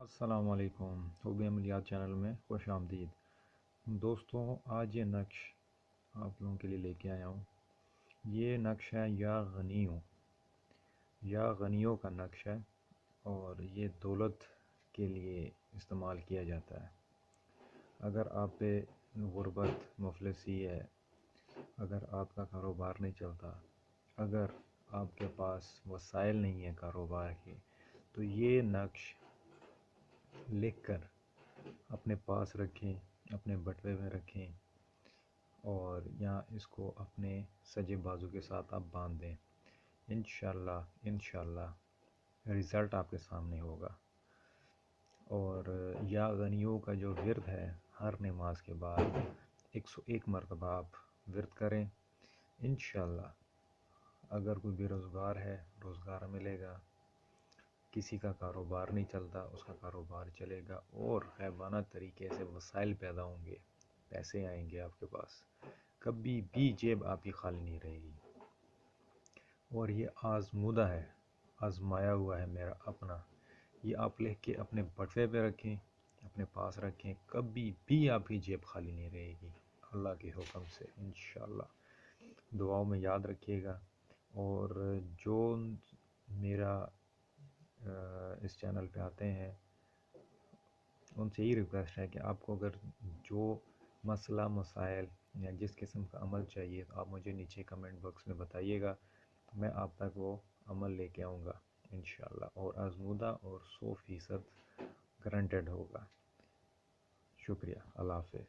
السلام علیکم، طبی عملیات چینل میں خوش آمدید دوستوں۔ آج یہ نقش آپ لوگوں کے لیے لے کے آیا ہوں۔ یہ نقش ہے یا غنیوں کا نقش ہے، اور یہ دولت کے لیے استعمال کیا جاتا ہے۔ اگر آپ پہ غربت مفلسی ہے، اگر آپ کا کاروبار نہیں چلتا، اگر آپ کے پاس وسائل نہیں ہیں کاروبار کے، تو یہ نقش لکھ کر اپنے پاس رکھیں، اپنے بٹوے میں رکھیں، اور یا اس کو اپنے سجے بازو کے ساتھ آپ باندھ دیں۔ انشاءاللہ رزلٹ آپ کے سامنے ہوگا۔ اور یا غنیوں کا جو ورد ہے، ہر نماز کے بعد 101 مرتبہ آپ ورد کریں۔ انشاءاللہ اگر کوئی بے روزگار ہے، روزگار ملے گا، کسی کا کاروبار نہیں چلتا، اس کا کاروبار چلے گا، اور غیبانہ طریقے سے وسائل پیدا ہوں گے، پیسے آئیں گے آپ کے پاس، کبھی بھی جیب آپ کی خالی نہیں رہے گی۔ اور یہ آزمودہ ہے، آزمایا ہوا ہے میرا اپنا۔ یہ آپ لکھ کے اپنے بٹوے پہ رکھیں، اپنے پاس رکھیں، کبھی بھی آپ کی جیب خالی نہیں رہے گی اللہ کے حکم سے انشاءاللہ۔ دعاؤں میں یاد رکھیے گا۔ اور جو میرا اس چینل پہ آتے ہیں، ان سے یہی ریکویسٹ ہے کہ آپ کو اگر جو مسئلہ مسائل یا جس قسم کا عمل چاہیے، تو آپ مجھے نیچے کمنٹ باکس میں بتائیے گا، میں آپ تک وہ عمل لے کے آؤں گا انشاءاللہ، اور آزمودہ اور 100% گارنٹیڈ ہوگا۔ شکریہ، اللہ حافظ۔